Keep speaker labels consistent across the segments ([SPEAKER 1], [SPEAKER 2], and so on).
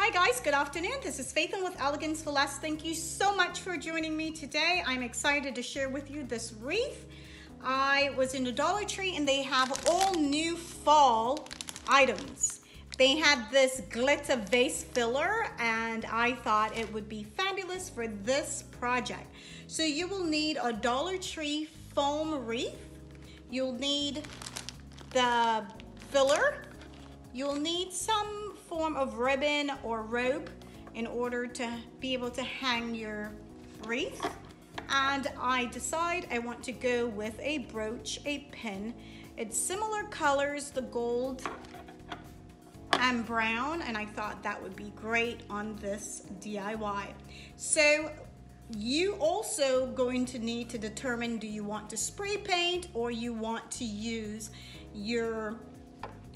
[SPEAKER 1] Hi guys, good afternoon. This is Faithlyn with Elegance for Less. Thank you so much for joining me today. I'm excited to share with you this wreath. I was in the Dollar Tree and they have all new fall items. They had this glitter vase filler and I thought it would be fabulous for this project. So you will need a Dollar Tree foam wreath. You'll need the filler. You'll need some form of ribbon or rope in order to be able to hang your wreath. And I decide I want to go with a brooch, a pin. It's similar colors, the gold and brown, and I thought that would be great on this DIY. So you also going to need to determine, do you want to spray paint or you want to use your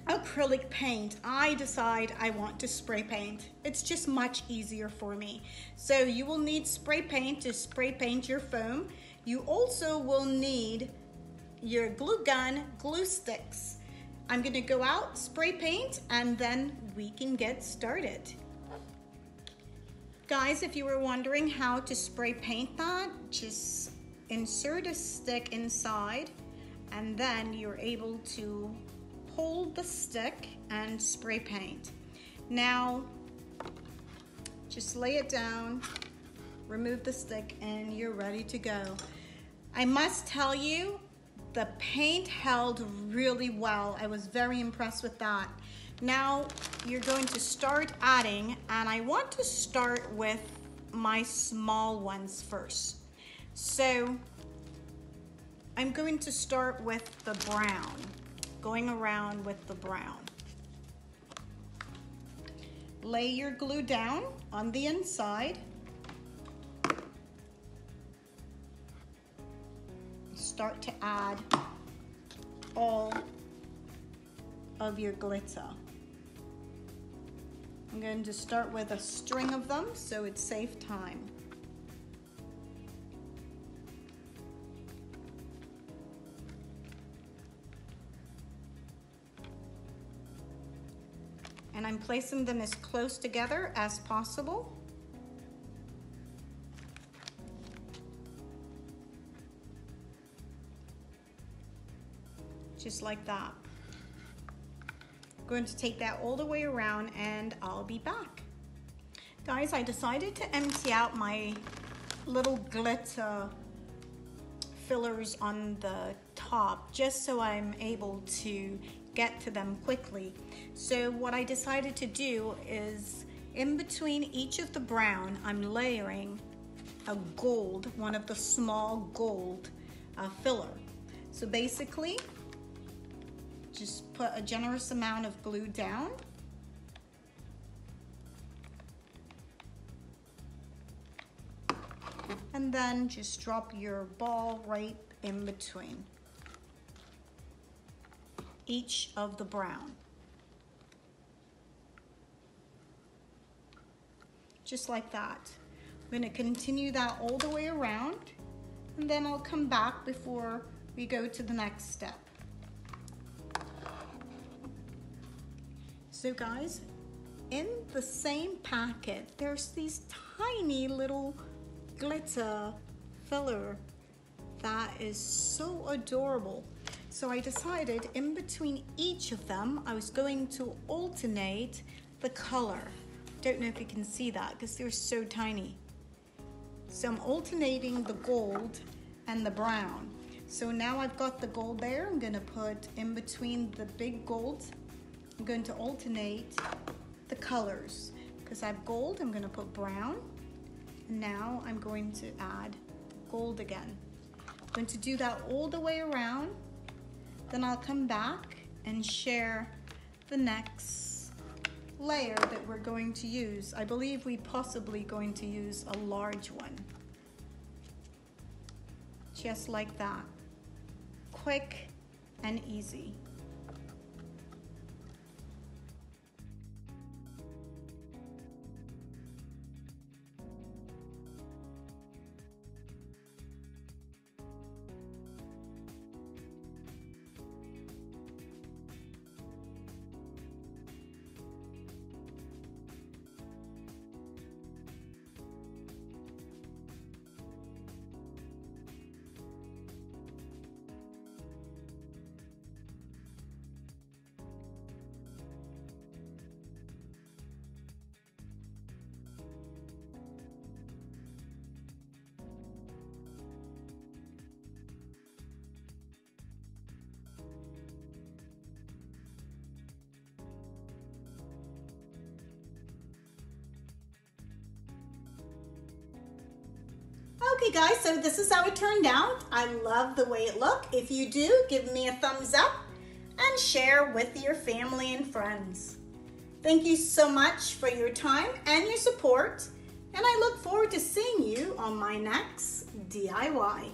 [SPEAKER 1] acrylic paint? I decide I want to spray paint. It's just much easier for me. So you will need spray paint to spray paint your foam. You also will need your glue gun, glue sticks. I'm gonna go out, spray paint, and then we can get started. Guys, if you were wondering how to spray paint that, just insert a stick inside and then you're able to hold the stick and spray paint. Now, just lay it down, remove the stick, and you're ready to go. I must tell you, the paint held really well. I was very impressed with that. Now, you're going to start adding, and I want to start with my small ones first. So, I'm going to start with the brown. Going around with the brown. Lay your glue down on the inside. Start to add all of your glitter. I'm going to start with a string of them so it saves time. And I'm placing them as close together as possible. Just like that. I'm going to take that all the way around and I'll be back. Guys, I decided to empty out my little glitter fillers on the top just so I'm able to get to them quickly. So what I decided to do is in between each of the brown, I'm layering a gold, one of the small gold filler. So basically, just put a generous amount of glue down. And then just drop your ball right in between each of the brown. Just like that. I'm going to continue that all the way around and then I'll come back before we go to the next step. So guys, in the same packet, there's these tiny little glitter filler that is so adorable. So I decided in between each of them, I was going to alternate the color. Don't know if you can see that because they're so tiny. So I'm alternating the gold and the brown. So now I've got the gold there. I'm gonna put in between the big gold. I'm going to alternate the colors. Because I have gold, I'm gonna put brown. And now I'm going to add gold again. I'm going to do that all the way around. Then I'll come back and share the next layer that we're going to use. I believe we possibly going to use a large one. Just like that. Quick and easy. Okay guys, so this is how it turned out. I love the way it looked. If you do, give me a thumbs up and share with your family and friends. Thank you so much for your time and your support, and I look forward to seeing you on my next DIY.